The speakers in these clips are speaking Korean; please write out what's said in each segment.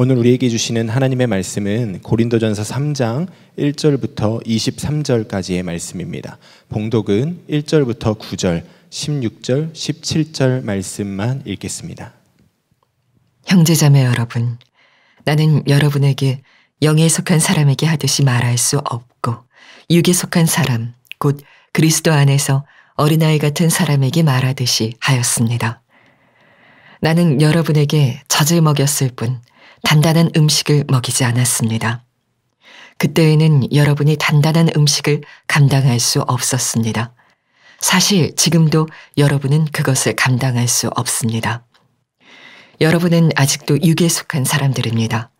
오늘 우리에게 주시는 하나님의 말씀은 고린도전서 3장 1절부터 23절까지의 말씀입니다. 봉독은 1절부터 9절, 16절, 17절 말씀만 읽겠습니다. 형제자매 여러분, 나는 여러분에게 영에 속한 사람에게 하듯이 말할 수 없고 육에 속한 사람, 곧 그리스도 안에서 어린아이 같은 사람에게 말하듯이 하였습니다. 나는 여러분에게 젖을 먹였을 뿐 단단한 음식을 먹이지 않았습니다. 그때에는 여러분이 단단한 음식을 감당할 수 없었습니다. 사실 지금도 여러분은 그것을 감당할 수 없습니다. 여러분은 아직도 육에 속한 사람들입니다.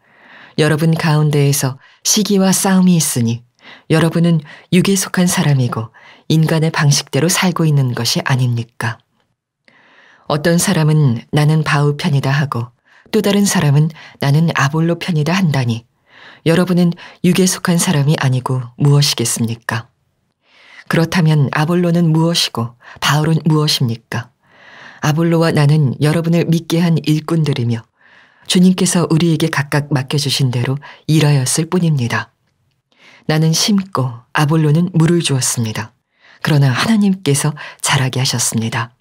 여러분 가운데에서 시기와 싸움이 있으니 여러분은 육에 속한 사람이고 인간의 방식대로 살고 있는 것이 아닙니까? 어떤 사람은 나는 바울 편이다 하고 또 다른 사람은 나는 아볼로 편이다 한다니 여러분은 육에 속한 사람이 아니고 무엇이겠습니까? 그렇다면 아볼로는 무엇이고 바울은 무엇입니까? 아볼로와 나는 여러분을 믿게 한 일꾼들이며 주님께서 우리에게 각각 맡겨주신 대로 일하였을 뿐입니다. 나는 심고 아볼로는 물을 주었습니다. 그러나 하나님께서 자라게 하셨습니다.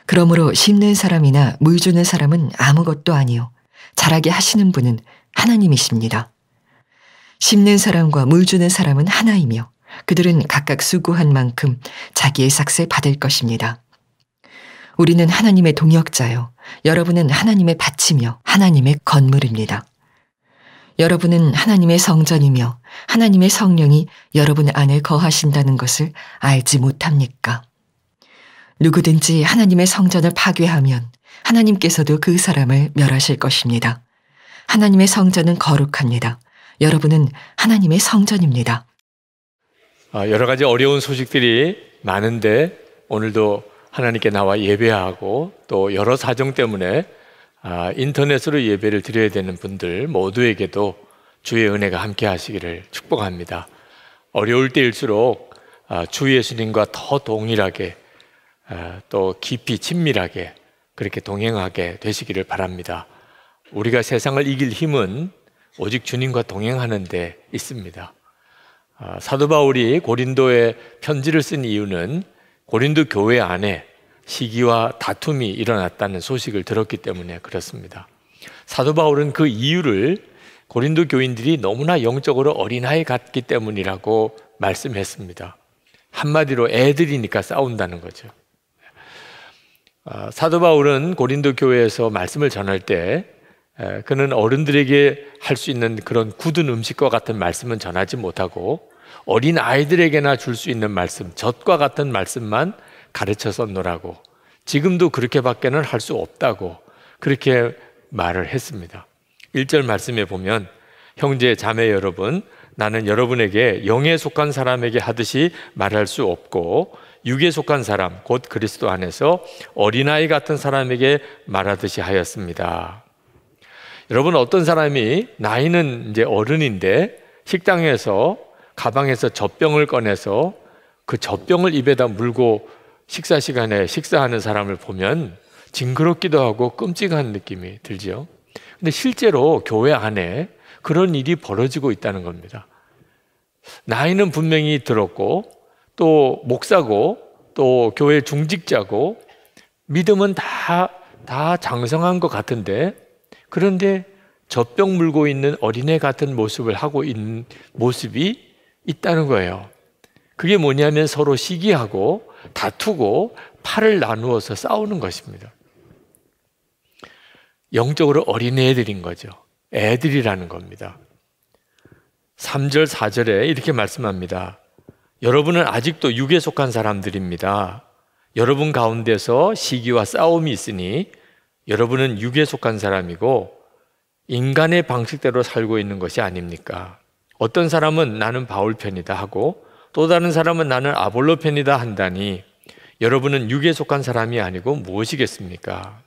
그러므로 심는 사람이나 물 주는 사람은 아무것도 아니요 자라게 하시는 분은 하나님이십니다. 심는 사람과 물 주는 사람은 하나이며 그들은 각각 수고한 만큼 자기의 삭을 받을 것입니다. 우리는 하나님의 동역자요 여러분은 하나님의 밭이며 하나님의 건물입니다. 여러분은 하나님의 성전이며 하나님의 성령이 여러분 안에 거하신다는 것을 알지 못합니까? 누구든지 하나님의 성전을 파괴하면 하나님께서도 그 사람을 멸하실 것입니다. 하나님의 성전은 거룩합니다. 여러분은 하나님의 성전입니다. 여러 가지 어려운 소식들이 많은데 오늘도 하나님께 나와 예배하고 또 여러 사정 때문에 인터넷으로 예배를 드려야 되는 분들 모두에게도 주의 은혜가 함께 하시기를 축복합니다. 어려울 때일수록 주 예수님과 더 동일하게 또 깊이 친밀하게 그렇게 동행하게 되시기를 바랍니다. 우리가 세상을 이길 힘은 오직 주님과 동행하는 데 있습니다. 사도 바울이 고린도에 편지를 쓴 이유는 고린도 교회 안에 시기와 다툼이 일어났다는 소식을 들었기 때문에 그렇습니다. 사도 바울은 그 이유를 고린도 교인들이 너무나 영적으로 어린아이 같기 때문이라고 말씀했습니다. 한마디로 애들이니까 싸운다는 거죠. 사도 바울은 고린도 교회에서 말씀을 전할 때 그는 어른들에게 할 수 있는 그런 굳은 음식과 같은 말씀은 전하지 못하고 어린 아이들에게나 줄 수 있는 말씀, 젖과 같은 말씀만 가르쳐 썼노라고, 지금도 그렇게밖에는 할 수 없다고 그렇게 말을 했습니다. 1절 말씀에 보면 형제 자매 여러분, 나는 여러분에게 영에 속한 사람에게 하듯이 말할 수 없고 육에 속한 사람, 곧 그리스도 안에서 어린아이 같은 사람에게 말하듯이 하였습니다. 여러분, 어떤 사람이 나이는 이제 어른인데 식당에서 가방에서 젖병을 꺼내서 그 젖병을 입에다 물고 식사 시간에 식사하는 사람을 보면 징그럽기도 하고 끔찍한 느낌이 들죠. 근데 실제로 교회 안에 그런 일이 벌어지고 있다는 겁니다. 나이는 분명히 들었고 또 목사고 또 교회 중직자고 믿음은 다 장성한 것 같은데, 그런데 젖병 물고 있는 어린애 같은 모습을 하고 있는 모습이 있다는 거예요. 그게 뭐냐면 서로 시기하고 다투고 팔을 나누어서 싸우는 것입니다. 영적으로 어린애들인 거죠. 애들이라는 겁니다. 3절 4절에 이렇게 말씀합니다. 여러분은 아직도 육에 속한 사람들입니다. 여러분 가운데서 시기와 싸움이 있으니 여러분은 육에 속한 사람이고 인간의 방식대로 살고 있는 것이 아닙니까? 어떤 사람은 나는 바울 편이다 하고 또 다른 사람은 나는 아볼로 편이다 한다니 여러분은 육에 속한 사람이 아니고 무엇이겠습니까?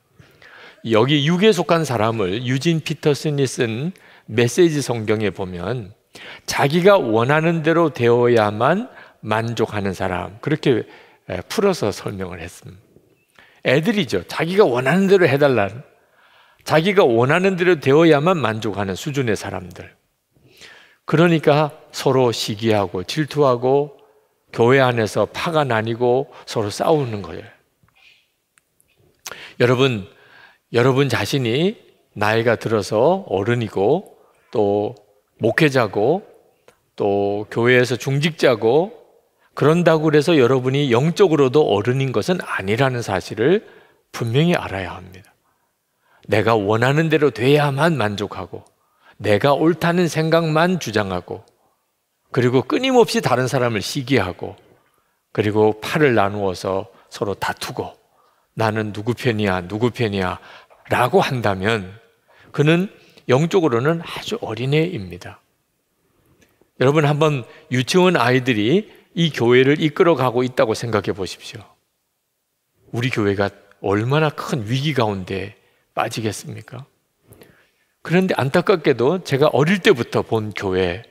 여기 육에 속한 사람을 유진 피터슨이 쓴 메시지 성경에 보면 자기가 원하는 대로 되어야만 만족하는 사람, 그렇게 풀어서 설명을 했습니다. 애들이죠. 자기가 원하는 대로 해달라는, 자기가 원하는 대로 되어야만 만족하는 수준의 사람들. 그러니까 서로 시기하고 질투하고 교회 안에서 파가 나뉘고 서로 싸우는 거예요. 여러분 자신이 나이가 들어서 어른이고 또 목회자고 또 교회에서 중직자고 그런다고 해서 여러분이 영적으로도 어른인 것은 아니라는 사실을 분명히 알아야 합니다. 내가 원하는 대로 돼야만 만족하고 내가 옳다는 생각만 주장하고 그리고 끊임없이 다른 사람을 시기하고 그리고 팔을 나누어서 서로 다투고 나는 누구 편이야 라고 한다면 그는 영적으로는 아주 어린애입니다. 여러분 한번 유치원 아이들이 이 교회를 이끌어가고 있다고 생각해 보십시오. 우리 교회가 얼마나 큰 위기 가운데 빠지겠습니까? 그런데 안타깝게도 제가 어릴 때부터 본 교회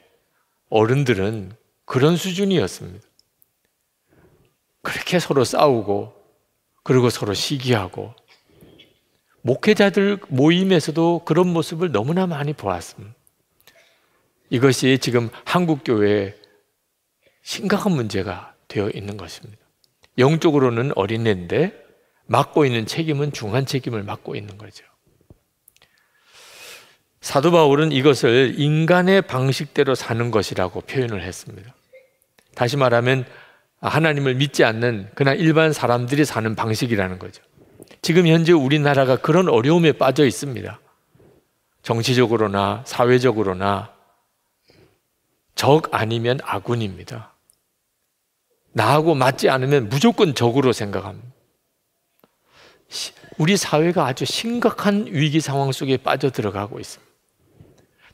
어른들은 그런 수준이었습니다. 그렇게 서로 싸우고 그리고 서로 시기하고 목회자들 모임에서도 그런 모습을 너무나 많이 보았습니다. 이것이 지금 한국 교회에 심각한 문제가 되어 있는 것입니다. 영적으로는 어린애인데 맡고 있는 책임은 중한 책임을 맡고 있는 거죠. 사도 바울은 이것을 인간의 방식대로 사는 것이라고 표현을 했습니다. 다시 말하면 하나님을 믿지 않는 그냥 일반 사람들이 사는 방식이라는 거죠. 지금 현재 우리나라가 그런 어려움에 빠져 있습니다. 정치적으로나 사회적으로나 적 아니면 아군입니다. 나하고 맞지 않으면 무조건 적으로 생각합니다. 우리 사회가 아주 심각한 위기 상황 속에 빠져 들어가고 있습니다.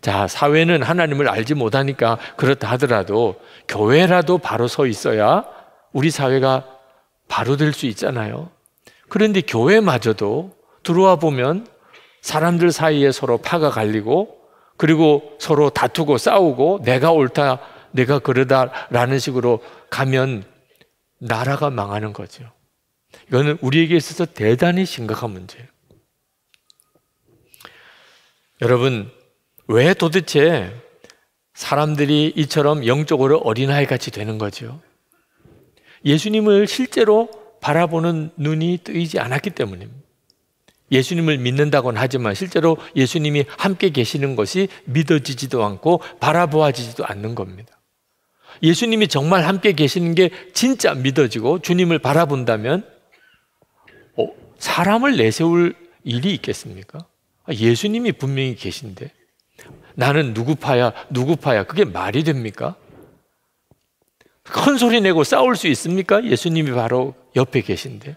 자, 사회는 하나님을 알지 못하니까 그렇다 하더라도 교회라도 바로 서 있어야 우리 사회가 바로 될 수 있잖아요. 그런데 교회마저도 들어와 보면 사람들 사이에 서로 파가 갈리고 그리고 서로 다투고 싸우고 내가 옳다, 내가 그러다라는 식으로 가면 나라가 망하는 거죠. 이거는 우리에게 있어서 대단히 심각한 문제예요. 여러분, 왜 도대체 사람들이 이처럼 영적으로 어린아이 같이 되는 거죠? 예수님을 실제로 바라보는 눈이 뜨이지 않았기 때문입니다. 예수님을 믿는다고는 하지만 실제로 예수님이 함께 계시는 것이 믿어지지도 않고 바라보아지지도 않는 겁니다. 예수님이 정말 함께 계시는 게 진짜 믿어지고 주님을 바라본다면 사람을 내세울 일이 있겠습니까? 예수님이 분명히 계신데 나는 누구 파야 그게 말이 됩니까? 큰 소리 내고 싸울 수 있습니까? 예수님이 바로 옆에 계신데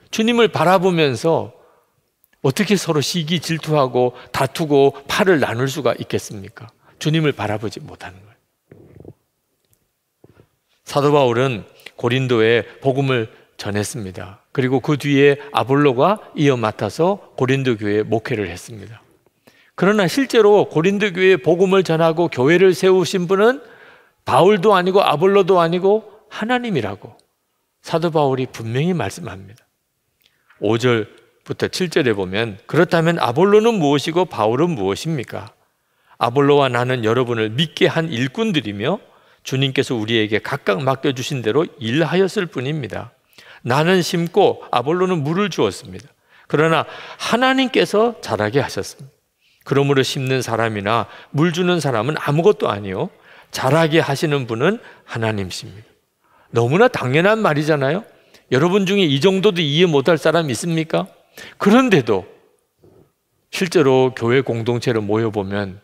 주님을 바라보면서 어떻게 서로 시기 질투하고 다투고 팔을 나눌 수가 있겠습니까? 주님을 바라보지 못하는 거예요. 사도 바울은 고린도에 복음을 전했습니다. 그리고 그 뒤에 아볼로가 이어 맡아서 고린도 교회에 목회를 했습니다. 그러나 실제로 고린도 교회에 복음을 전하고 교회를 세우신 분은 바울도 아니고 아볼로도 아니고 하나님이라고 사도 바울이 분명히 말씀합니다. 5절부터 7절에 보면 그렇다면 아볼로는 무엇이고 바울은 무엇입니까? 아볼로와 나는 여러분을 믿게 한 일꾼들이며 주님께서 우리에게 각각 맡겨주신 대로 일하였을 뿐입니다. 나는 심고 아볼로는 물을 주었습니다. 그러나 하나님께서 자라게 하셨습니다. 그러므로 심는 사람이나 물 주는 사람은 아무것도 아니요 자라게 하시는 분은 하나님이십니다. 너무나 당연한 말이잖아요. 여러분 중에 이 정도도 이해 못할 사람 있습니까? 그런데도 실제로 교회 공동체로 모여보면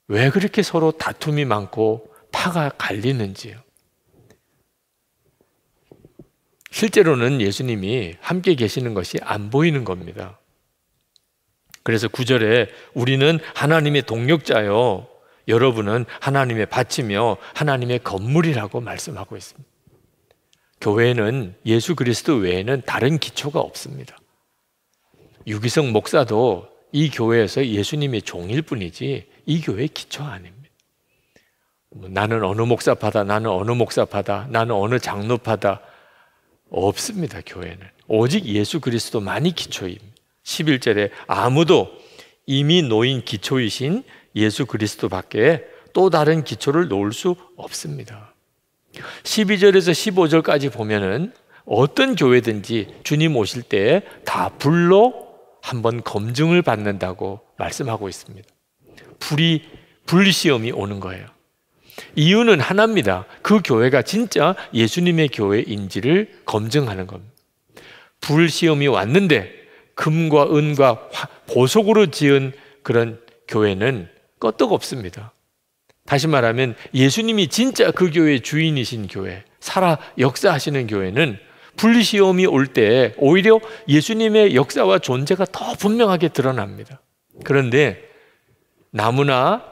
왜 그렇게 서로 다툼이 많고 파가 갈리는지요. 실제로는 예수님이 함께 계시는 것이 안 보이는 겁니다. 그래서 9절에 우리는 하나님의 동력자요 여러분은 하나님의 밭이며 하나님의 건물이라고 말씀하고 있습니다. 교회는 예수 그리스도 외에는 다른 기초가 없습니다. 유기성 목사도 이 교회에서 예수님의 종일 뿐이지 이 교회의 기초 아닙니다. 나는 어느 목사파다, 나는 어느 목사파다, 나는 어느 장로파다 없습니다. 교회는 오직 예수 그리스도만이 기초입니다. 11절에 아무도 이미 놓인 기초이신 예수 그리스도밖에 또 다른 기초를 놓을 수 없습니다. 12절에서 15절까지 보면은 어떤 교회든지 주님 오실 때 다 불로 한번 검증을 받는다고 말씀하고 있습니다. 불시험이 오는 거예요. 이유는 하나입니다. 그 교회가 진짜 예수님의 교회인지를 검증하는 겁니다. 불시험이 왔는데 금과 은과 보석으로 지은 그런 교회는 끄떡없습니다. 다시 말하면 예수님이 진짜 그 교회의 주인이신 교회, 살아 역사하시는 교회는 불시험이 올 때 오히려 예수님의 역사와 존재가 더 분명하게 드러납니다. 그런데 나무나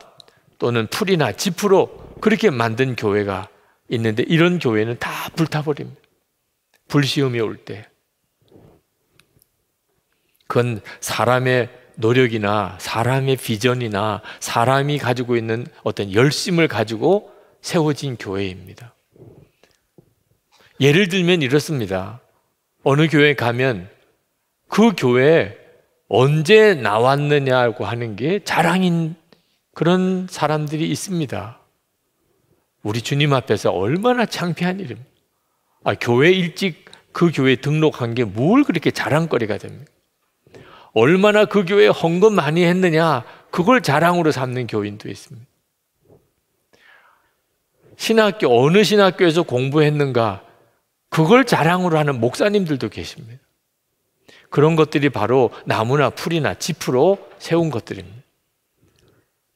또는 풀이나 지프로 그렇게 만든 교회가 있는데 이런 교회는 다 불타버립니다. 불시험이 올 때. 그건 사람의 노력이나 사람의 비전이나 사람이 가지고 있는 어떤 열심을 가지고 세워진 교회입니다. 예를 들면 이렇습니다. 어느 교회에 가면 그 교회에 언제 나왔느냐고 하는 게 자랑인 그런 사람들이 있습니다. 우리 주님 앞에서 얼마나 창피한 일입니까? 교회 일찍 그 교회에 등록한 게 뭘 그렇게 자랑거리가 됩니까? 얼마나 그 교회에 헌금 많이 했느냐, 그걸 자랑으로 삼는 교인도 있습니다. 신학교, 어느 신학교에서 공부했는가, 그걸 자랑으로 하는 목사님들도 계십니다. 그런 것들이 바로 나무나 풀이나 지프로 세운 것들입니다.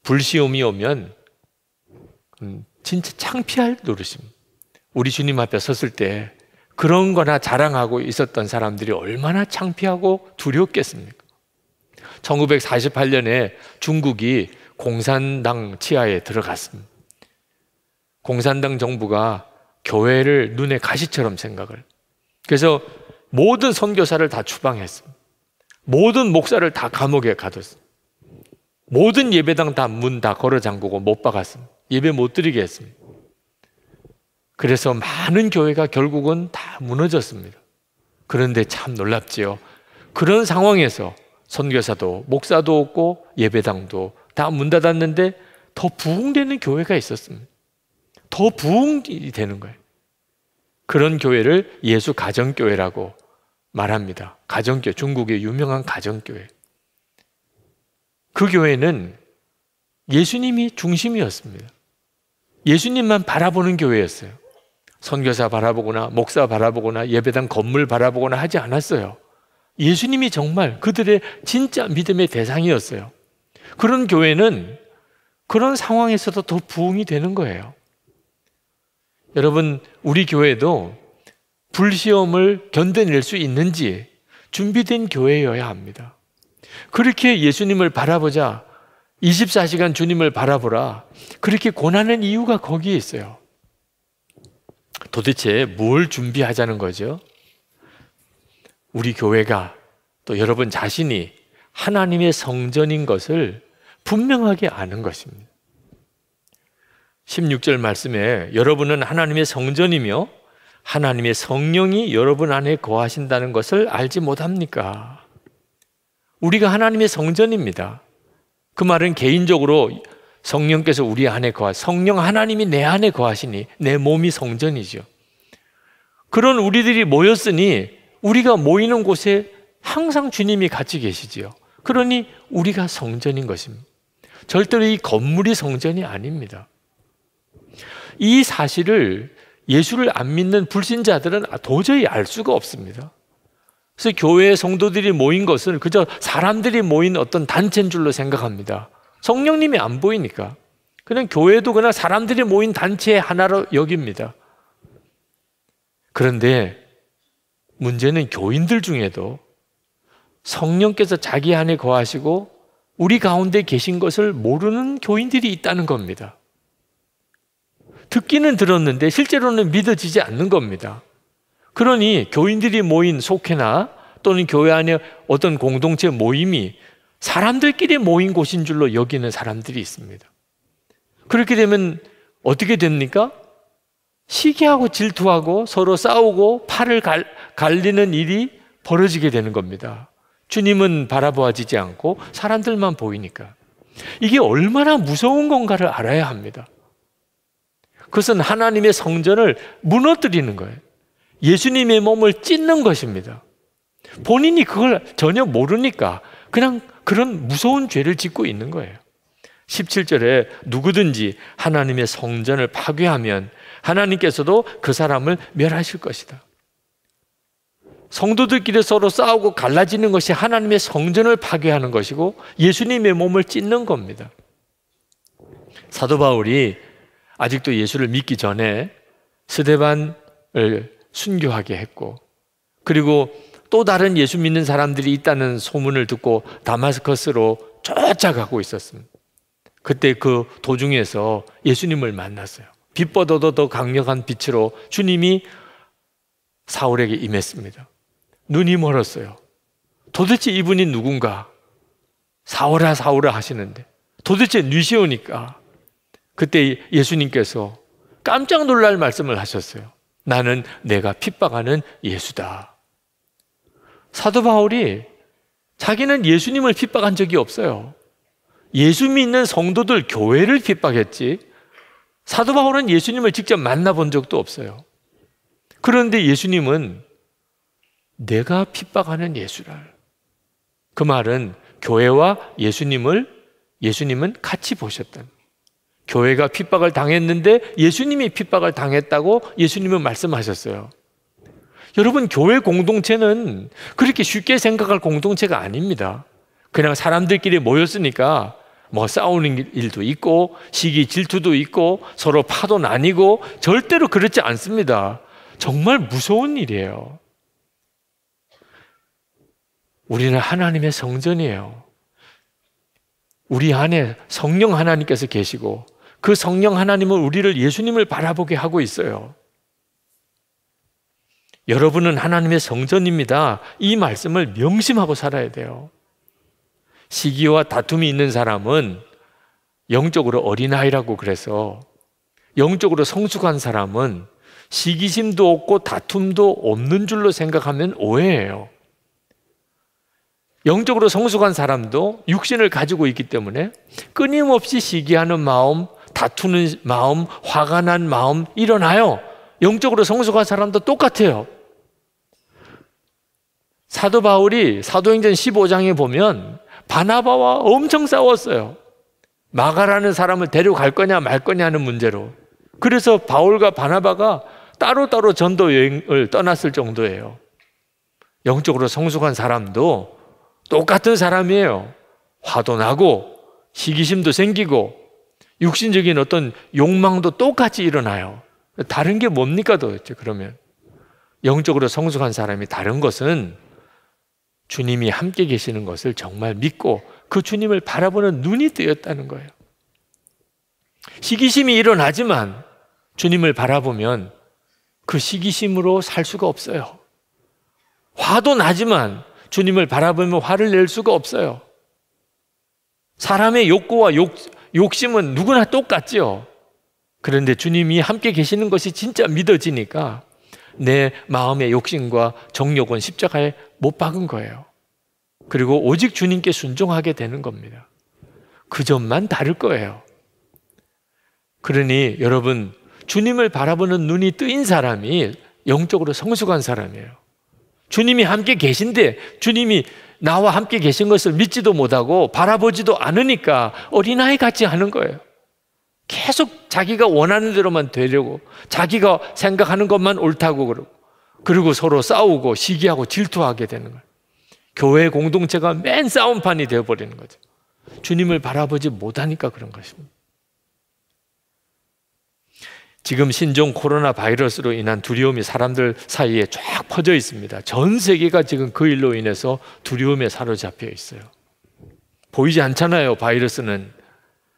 불시험이 오면 진짜 창피할 노릇입니다. 우리 주님 앞에 섰을 때 그런 거나 자랑하고 있었던 사람들이 얼마나 창피하고 두렵겠습니까? 1948년에 중국이 공산당 치하에 들어갔습니다. 공산당 정부가 교회를 눈에 가시처럼 생각을. 그래서 모든 선교사를 다 추방했습니다. 모든 목사를 다 감옥에 가뒀습니다. 모든 예배당 다 문 다 걸어 잠그고 못 박았습니다. 예배 못 드리게 했습니다. 그래서 많은 교회가 결국은 다 무너졌습니다. 그런데 참 놀랍지요. 그런 상황에서 선교사도 목사도 없고 예배당도 다 문 닫았는데 더 부흥되는 교회가 있었습니다. 더 부흥이 되는 거예요. 그런 교회를 예수 가정교회라고 말합니다. 가정교회, 중국의 유명한 가정교회. 그 교회는 예수님이 중심이었습니다. 예수님만 바라보는 교회였어요. 선교사 바라보거나 목사 바라보거나 예배당 건물 바라보거나 하지 않았어요. 예수님이 정말 그들의 진짜 믿음의 대상이었어요. 그런 교회는 그런 상황에서도 더 부흥이 되는 거예요. 여러분, 우리 교회도 불시험을 견뎌낼 수 있는지 준비된 교회여야 합니다. 그렇게 예수님을 바라보자, 24시간 주님을 바라보라, 그렇게 권하는 이유가 거기에 있어요. 도대체 뭘 준비하자는 거죠? 우리 교회가 또 여러분 자신이 하나님의 성전인 것을 분명하게 아는 것입니다. 16절 말씀에 여러분은 하나님의 성전이며 하나님의 성령이 여러분 안에 거하신다는 것을 알지 못합니까? 우리가 하나님의 성전입니다. 그 말은 개인적으로 성령께서 우리 안에 성령 하나님이 내 안에 거하시니 내 몸이 성전이죠. 그런 우리들이 모였으니 우리가 모이는 곳에 항상 주님이 같이 계시지요. 그러니 우리가 성전인 것입니다. 절대로 이 건물이 성전이 아닙니다. 이 사실을 예수를 안 믿는 불신자들은 도저히 알 수가 없습니다. 그래서 교회 성도들이 모인 것을 그저 사람들이 모인 어떤 단체인 줄로 생각합니다. 성령님이 안 보이니까. 그냥 교회도 그냥 사람들이 모인 단체의 하나로 여깁니다. 그런데 문제는 교인들 중에도 성령께서 자기 안에 거하시고 우리 가운데 계신 것을 모르는 교인들이 있다는 겁니다. 듣기는 들었는데 실제로는 믿어지지 않는 겁니다. 그러니 교인들이 모인 속회나 또는 교회 안에 어떤 공동체 모임이 사람들끼리 모인 곳인 줄로 여기는 사람들이 있습니다. 그렇게 되면 어떻게 됩니까? 시기하고 질투하고 서로 싸우고 팔을 갈리는 일이 벌어지게 되는 겁니다. 주님은 바라보아지지 않고 사람들만 보이니까. 이게 얼마나 무서운 건가를 알아야 합니다. 그것은 하나님의 성전을 무너뜨리는 거예요. 예수님의 몸을 찢는 것입니다. 본인이 그걸 전혀 모르니까 그냥 그런 무서운 죄를 짓고 있는 거예요. 17절에 누구든지 하나님의 성전을 파괴하면 하나님께서도 그 사람을 멸하실 것이다. 성도들끼리 서로 싸우고 갈라지는 것이 하나님의 성전을 파괴하는 것이고 예수님의 몸을 찢는 겁니다. 사도 바울이 아직도 예수를 믿기 전에 스데반을 순교하게 했고, 그리고 또 다른 예수 믿는 사람들이 있다는 소문을 듣고 다마스커스로 쫓아가고 있었습니다. 그때 그 도중에서 예수님을 만났어요. 빛보다도 더 강력한 빛으로 주님이 사울에게 임했습니다. 눈이 멀었어요. 도대체 이분이 누군가? 사울아 사울아 하시는데 도대체 뉘시오니까 그때 예수님께서 깜짝 놀랄 말씀을 하셨어요. 나는 내가 핍박하는 예수다. 사도 바울이 자기는 예수님을 핍박한 적이 없어요. 예수 믿는 성도들 교회를 핍박했지 사도 바울은 예수님을 직접 만나본 적도 없어요. 그런데 예수님은 내가 핍박하는 예수랄. 그 말은 교회와 예수님은 같이 보셨다. 교회가 핍박을 당했는데 예수님이 핍박을 당했다고 예수님은 말씀하셨어요. 여러분, 교회 공동체는 그렇게 쉽게 생각할 공동체가 아닙니다. 그냥 사람들끼리 모였으니까 뭐 싸우는 일도 있고 시기 질투도 있고 서로 파도 나뉘고 절대로 그렇지 않습니다. 정말 무서운 일이에요. 우리는 하나님의 성전이에요. 우리 안에 성령 하나님께서 계시고 그 성령 하나님은 우리를 예수님을 바라보게 하고 있어요. 여러분은 하나님의 성전입니다. 이 말씀을 명심하고 살아야 돼요. 시기와 다툼이 있는 사람은 영적으로 어린아이라고 그래서 영적으로 성숙한 사람은 시기심도 없고 다툼도 없는 줄로 생각하면 오해예요. 영적으로 성숙한 사람도 육신을 가지고 있기 때문에 끊임없이 시기하는 마음, 다투는 마음, 화가 난 마음 일어나요. 영적으로 성숙한 사람도 똑같아요. 사도 바울이 사도행전 15장에 보면 바나바와 엄청 싸웠어요. 마가라는 사람을 데려갈 거냐 말 거냐 하는 문제로. 그래서 바울과 바나바가 따로따로 전도 여행을 떠났을 정도예요. 영적으로 성숙한 사람도 똑같은 사람이에요. 화도 나고 시기심도 생기고 육신적인 어떤 욕망도 똑같이 일어나요. 다른 게 뭡니까 도대체? 그러면 영적으로 성숙한 사람이 다른 것은 주님이 함께 계시는 것을 정말 믿고 그 주님을 바라보는 눈이 뜨였다는 거예요. 시기심이 일어나지만 주님을 바라보면 그 시기심으로 살 수가 없어요. 화도 나지만 주님을 바라보면 화를 낼 수가 없어요. 사람의 욕구와 욕심은 누구나 똑같죠. 그런데 주님이 함께 계시는 것이 진짜 믿어지니까 내 마음의 욕심과 정욕은 십자가에 못 박은 거예요. 그리고 오직 주님께 순종하게 되는 겁니다. 그 점만 다를 거예요. 그러니 여러분, 주님을 바라보는 눈이 뜨인 사람이 영적으로 성숙한 사람이에요. 주님이 함께 계신데 주님이 나와 함께 계신 것을 믿지도 못하고 바라보지도 않으니까 어린아이 같이 하는 거예요. 계속 자기가 원하는 대로만 되려고, 자기가 생각하는 것만 옳다고 그러고, 그리고 서로 싸우고 시기하고 질투하게 되는 거예요. 교회 공동체가 맨 싸움판이 되어버리는 거죠. 주님을 바라보지 못하니까 그런 것입니다. 지금 신종 코로나 바이러스로 인한 두려움이 사람들 사이에 쫙 퍼져 있습니다. 전 세계가 지금 그 일로 인해서 두려움에 사로잡혀 있어요. 보이지 않잖아요, 바이러스는.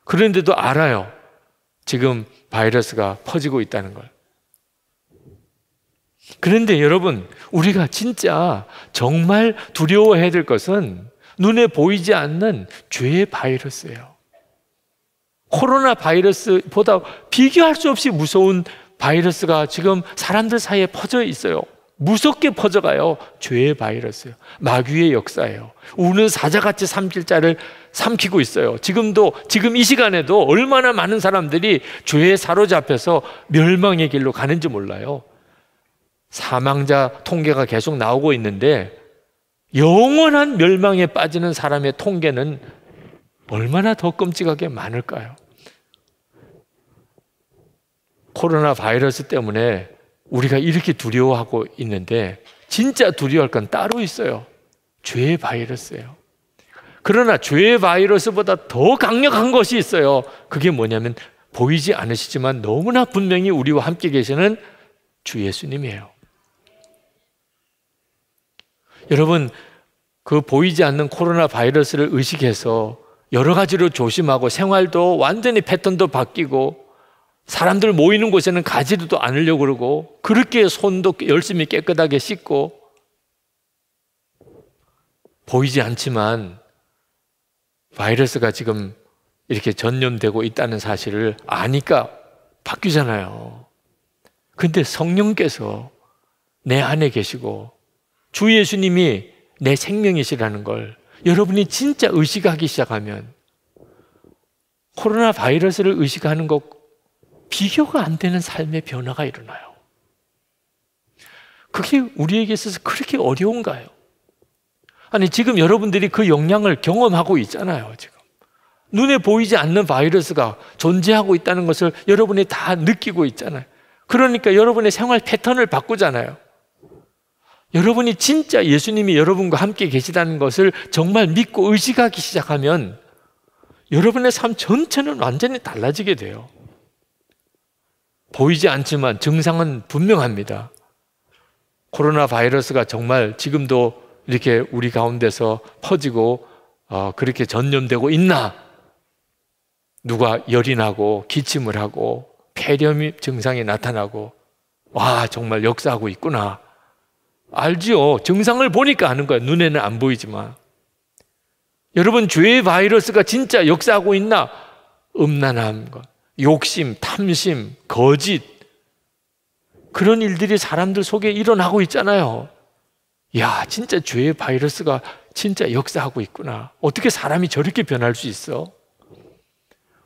그런데도 알아요. 지금 바이러스가 퍼지고 있다는 걸. 그런데 여러분, 우리가 진짜 정말 두려워해야 될 것은 눈에 보이지 않는 죄의 바이러스예요. 코로나 바이러스보다 비교할 수 없이 무서운 바이러스가 지금 사람들 사이에 퍼져 있어요. 무섭게 퍼져가요. 죄의 바이러스예요. 마귀의 역사예요. 우는 사자같이 삼킬 자를 삼키고 있어요. 지금 이 시간에도 얼마나 많은 사람들이 죄에 사로잡혀서 멸망의 길로 가는지 몰라요. 사망자 통계가 계속 나오고 있는데 영원한 멸망에 빠지는 사람의 통계는 얼마나 더 끔찍하게 많을까요? 코로나 바이러스 때문에 우리가 이렇게 두려워하고 있는데 진짜 두려워할 건 따로 있어요. 죄의 바이러스예요. 그러나 죄의 바이러스보다 더 강력한 것이 있어요. 그게 뭐냐면 보이지 않으시지만 너무나 분명히 우리와 함께 계시는 주 예수님이에요. 여러분, 그 보이지 않는 코로나 바이러스를 의식해서 여러 가지로 조심하고 생활도 완전히 패턴도 바뀌고 사람들 모이는 곳에는 가지도 않으려고 그러고 그렇게 손도 열심히 깨끗하게 씻고 보이지 않지만 바이러스가 지금 이렇게 전염되고 있다는 사실을 아니까 바뀌잖아요. 근데 성령께서 내 안에 계시고 주 예수님이 내 생명이시라는 걸 여러분이 진짜 의식하기 시작하면 코로나 바이러스를 의식하는 것 비교가 안 되는 삶의 변화가 일어나요. 그게 우리에게 있어서 그렇게 어려운가요? 아니, 지금 여러분들이 그 영향을 경험하고 있잖아요. 지금 눈에 보이지 않는 바이러스가 존재하고 있다는 것을 여러분이 다 느끼고 있잖아요. 그러니까 여러분의 생활 패턴을 바꾸잖아요. 여러분이 진짜 예수님이 여러분과 함께 계시다는 것을 정말 믿고 의식하기 시작하면 여러분의 삶 전체는 완전히 달라지게 돼요. 보이지 않지만 증상은 분명합니다. 코로나 바이러스가 정말 지금도 이렇게 우리 가운데서 퍼지고 그렇게 전염되고 있나? 누가 열이 나고 기침을 하고 폐렴 증상이 나타나고 와, 정말 역사하고 있구나. 알지요. 증상을 보니까 아는 거예요. 눈에는 안 보이지만. 여러분, 죄의 바이러스가 진짜 역사하고 있나? 음란함, 욕심, 탐심, 거짓, 그런 일들이 사람들 속에 일어나고 있잖아요. 야, 진짜 죄의 바이러스가 진짜 역사하고 있구나. 어떻게 사람이 저렇게 변할 수 있어?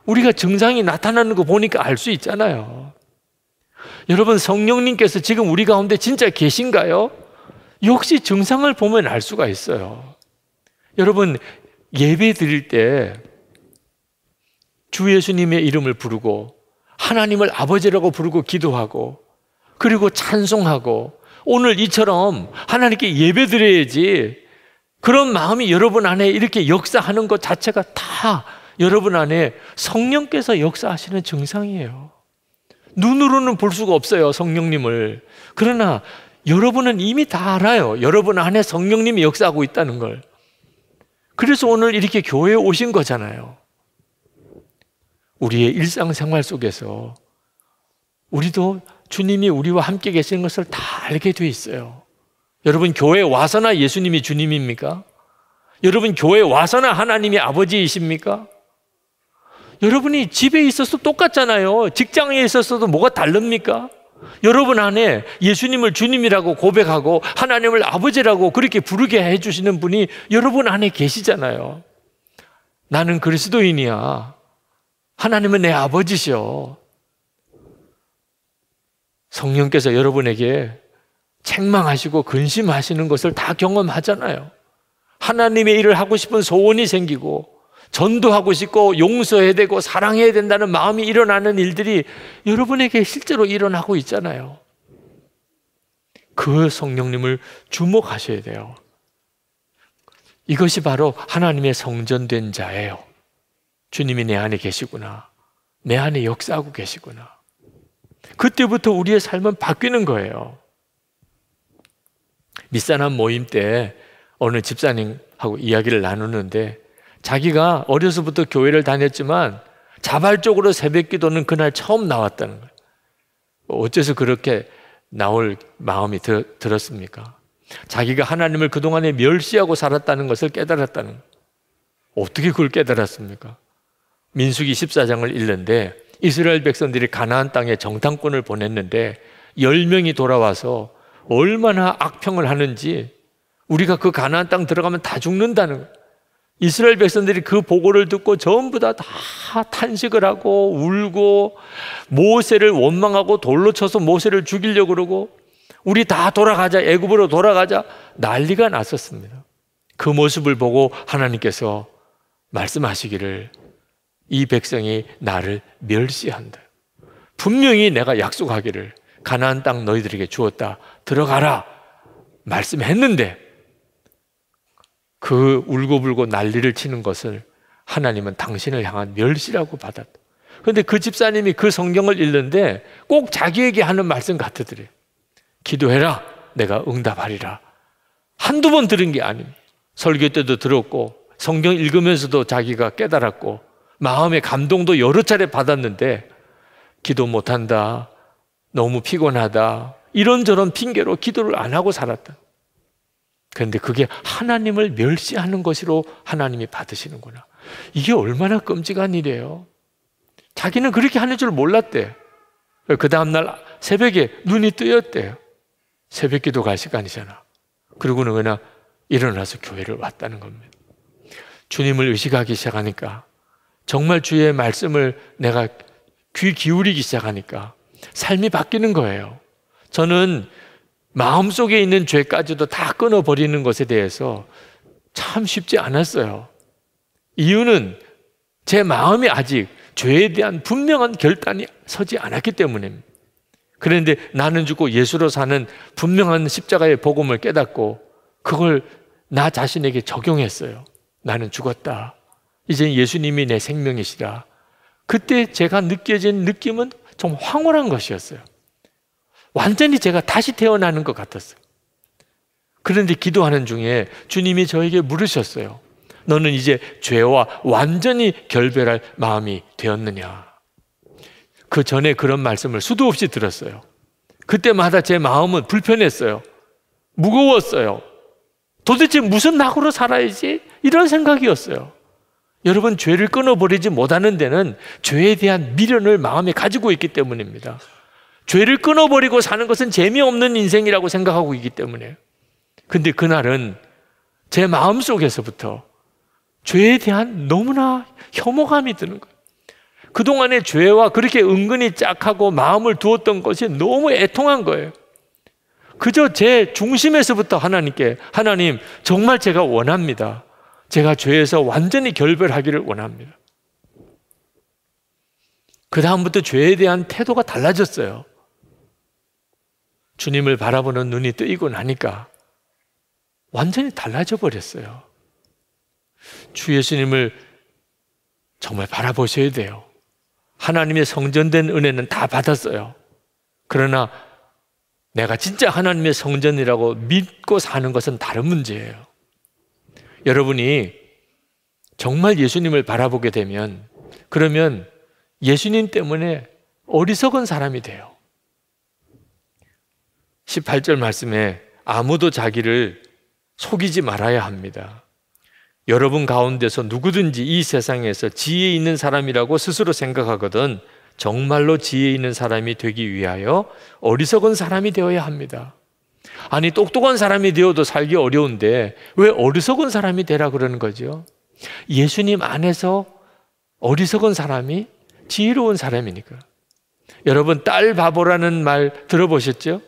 우리가 증상이 나타나는 거 보니까 알 수 있잖아요. 여러분, 성령님께서 지금 우리 가운데 진짜 계신가요? 역시 증상을 보면 알 수가 있어요. 여러분, 예배 드릴 때 주 예수님의 이름을 부르고 하나님을 아버지라고 부르고 기도하고 그리고 찬송하고 오늘 이처럼 하나님께 예배 드려야지, 그런 마음이 여러분 안에 이렇게 역사하는 것 자체가 다 여러분 안에 성령께서 역사하시는 증상이에요. 눈으로는 볼 수가 없어요, 성령님을. 그러나 여러분은 이미 다 알아요. 여러분 안에 성령님이 역사하고 있다는 걸. 그래서 오늘 이렇게 교회에 오신 거잖아요. 우리의 일상생활 속에서 우리도 주님이 우리와 함께 계시는 것을 다 알게 돼 있어요. 여러분, 교회에 와서나 예수님이 주님입니까? 여러분, 교회에 와서나 하나님이 아버지이십니까? 여러분이 집에 있어서 똑같잖아요. 직장에 있어서도 뭐가 다릅니까? 여러분 안에 예수님을 주님이라고 고백하고 하나님을 아버지라고 그렇게 부르게 해주시는 분이 여러분 안에 계시잖아요. 나는 그리스도인이야. 하나님은 내 아버지시여. 성령께서 여러분에게 책망하시고 근심하시는 것을 다 경험하잖아요. 하나님의 일을 하고 싶은 소원이 생기고 전도하고 싶고 용서해야 되고 사랑해야 된다는 마음이 일어나는 일들이 여러분에게 실제로 일어나고 있잖아요. 그 성령님을 주목하셔야 돼요. 이것이 바로 하나님의 성전된 자예요. 주님이 내 안에 계시구나. 내 안에 역사하고 계시구나. 그때부터 우리의 삶은 바뀌는 거예요. 밑사람 모임 때 어느 집사님하고 이야기를 나누는데 자기가 어려서부터 교회를 다녔지만 자발적으로 새벽 기도는 그날 처음 나왔다는 거예요. 어째서 그렇게 나올 마음이 들었습니까? 자기가 하나님을 그동안에 멸시하고 살았다는 것을 깨달았다는 거예요. 어떻게 그걸 깨달았습니까? 민수기 14장을 읽는데 이스라엘 백성들이 가나안 땅에 정탐꾼을 보냈는데 10명이 돌아와서 얼마나 악평을 하는지, 우리가 그 가나안 땅 들어가면 다 죽는다는 거예요. 이스라엘 백성들이 그 보고를 듣고 전부 다 탄식을 하고 울고 모세를 원망하고 돌로 쳐서 모세를 죽이려고 그러고 우리 다 돌아가자, 애굽으로 돌아가자, 난리가 났었습니다. 그 모습을 보고 하나님께서 말씀하시기를 이 백성이 나를 멸시한다. 분명히 내가 약속하기를 가나안 땅 너희들에게 주었다, 들어가라 말씀했는데 그 울고불고 난리를 치는 것을 하나님은 당신을 향한 멸시라고 받았다. 그런데 그 집사님이 그 성경을 읽는데 꼭 자기에게 하는 말씀 같으더래요. 기도해라, 내가 응답하리라. 한두 번 들은 게 아닙니다. 설교 때도 들었고 성경 읽으면서도 자기가 깨달았고 마음의 감동도 여러 차례 받았는데 기도 못한다, 너무 피곤하다, 이런저런 핑계로 기도를 안 하고 살았다. 그런데 그게 하나님을 멸시하는 것으로 하나님이 받으시는구나. 이게 얼마나 끔찍한 일이에요. 자기는 그렇게 하는 줄 몰랐대. 그 다음날 새벽에 눈이 뜨였대요. 새벽 기도 갈 시간이잖아. 그러고는 그냥 일어나서 교회를 왔다는 겁니다. 주님을 의식하기 시작하니까, 정말 주의 말씀을 내가 귀 기울이기 시작하니까 삶이 바뀌는 거예요. 저는 마음속에 있는 죄까지도 다 끊어버리는 것에 대해서 참 쉽지 않았어요. 이유는 제 마음이 아직 죄에 대한 분명한 결단이 서지 않았기 때문입니다. 그런데 나는 죽고 예수로 사는 분명한 십자가의 복음을 깨닫고 그걸 나 자신에게 적용했어요. 나는 죽었다, 이제 예수님이 내 생명이시다. 그때 제가 느껴진 느낌은 좀 황홀한 것이었어요. 완전히 제가 다시 태어나는 것 같았어요. 그런데 기도하는 중에 주님이 저에게 물으셨어요. 너는 이제 죄와 완전히 결별할 마음이 되었느냐? 그 전에 그런 말씀을 수도 없이 들었어요. 그때마다 제 마음은 불편했어요. 무거웠어요. 도대체 무슨 낙으로 살아야지? 이런 생각이었어요. 여러분, 죄를 끊어버리지 못하는 데는 죄에 대한 미련을 마음에 가지고 있기 때문입니다. 죄를 끊어버리고 사는 것은 재미없는 인생이라고 생각하고 있기 때문에. 근데 그날은 제 마음속에서부터 죄에 대한 너무나 혐오감이 드는 거예요. 그동안의 죄와 그렇게 은근히 짝하고 마음을 두었던 것이 너무 애통한 거예요. 그저 제 중심에서부터 하나님께, 하나님, 정말 제가 원합니다. 제가 죄에서 완전히 결별하기를 원합니다. 그 다음부터 죄에 대한 태도가 달라졌어요. 주님을 바라보는 눈이 뜨이고 나니까 완전히 달라져 버렸어요. 주 예수님을 정말 바라보셔야 돼요. 하나님의 성전된 은혜는 다 받았어요. 그러나 내가 진짜 하나님의 성전이라고 믿고 사는 것은 다른 문제예요. 여러분이 정말 예수님을 바라보게 되면, 그러면 예수님 때문에 어리석은 사람이 돼요. 18절 말씀에 아무도 자기를 속이지 말아야 합니다. 여러분 가운데서 누구든지 이 세상에서 지혜 있는 사람이라고 스스로 생각하거든 정말로 지혜 있는 사람이 되기 위하여 어리석은 사람이 되어야 합니다. 아니, 똑똑한 사람이 되어도 살기 어려운데 왜 어리석은 사람이 되라 그러는 거죠? 예수님 안에서 어리석은 사람이 지혜로운 사람이니까. 여러분, 딸 바보라는 말 들어보셨죠?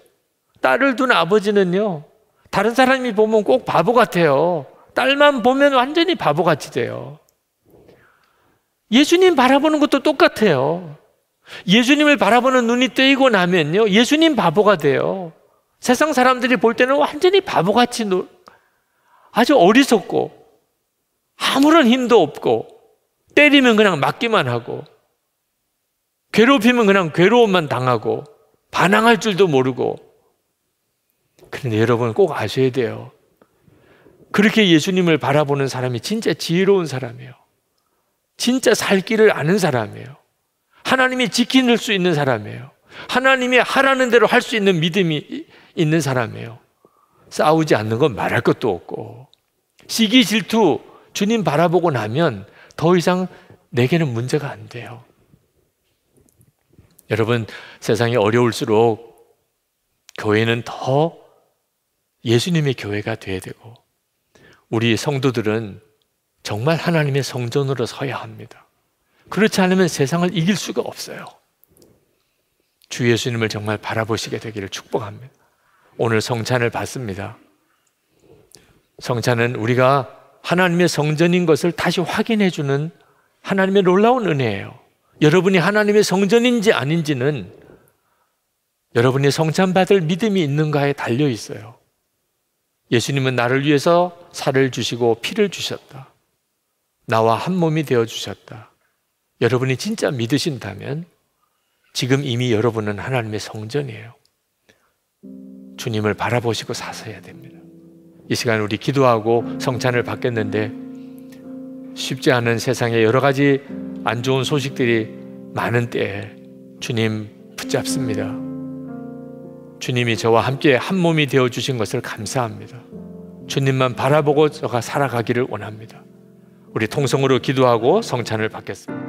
딸을 둔 아버지는요, 다른 사람이 보면 꼭 바보 같아요. 딸만 보면 완전히 바보같이 돼요. 예수님 바라보는 것도 똑같아요. 예수님을 바라보는 눈이 뜨이고 나면요, 예수님 바보가 돼요. 세상 사람들이 볼 때는 완전히 바보같이 아주 어리석고 아무런 힘도 없고 때리면 그냥 맞기만 하고 괴롭히면 그냥 괴로움만 당하고 반항할 줄도 모르고. 그런데 여러분 꼭 아셔야 돼요. 그렇게 예수님을 바라보는 사람이 진짜 지혜로운 사람이에요. 진짜 살 길을 아는 사람이에요. 하나님이 지킬 수 있는 사람이에요. 하나님이 하라는 대로 할 수 있는 믿음이 있는 사람이에요. 싸우지 않는 건 말할 것도 없고, 시기 질투 주님 바라보고 나면 더 이상 내게는 문제가 안 돼요. 여러분, 세상이 어려울수록 교회는 더 예수님의 교회가 되어야 되고, 우리 성도들은 정말 하나님의 성전으로 서야 합니다. 그렇지 않으면 세상을 이길 수가 없어요. 주 예수님을 정말 바라보시게 되기를 축복합니다. 오늘 성찬을 받습니다. 성찬은 우리가 하나님의 성전인 것을 다시 확인해 주는 하나님의 놀라운 은혜예요. 여러분이 하나님의 성전인지 아닌지는 여러분이 성찬받을 믿음이 있는가에 달려 있어요. 예수님은 나를 위해서 살을 주시고 피를 주셨다. 나와 한 몸이 되어 주셨다. 여러분이 진짜 믿으신다면 지금 이미 여러분은 하나님의 성전이에요. 주님을 바라보시고 사셔야 됩니다. 이 시간 우리 기도하고 성찬을 받겠는데, 쉽지 않은 세상에 여러 가지 안 좋은 소식들이 많은 때에 주님 붙잡습니다. 주님이 저와 함께 한 몸이 되어주신 것을 감사합니다. 주님만 바라보고 저가 살아가기를 원합니다. 우리 통성으로 기도하고 성찬을 받겠습니다.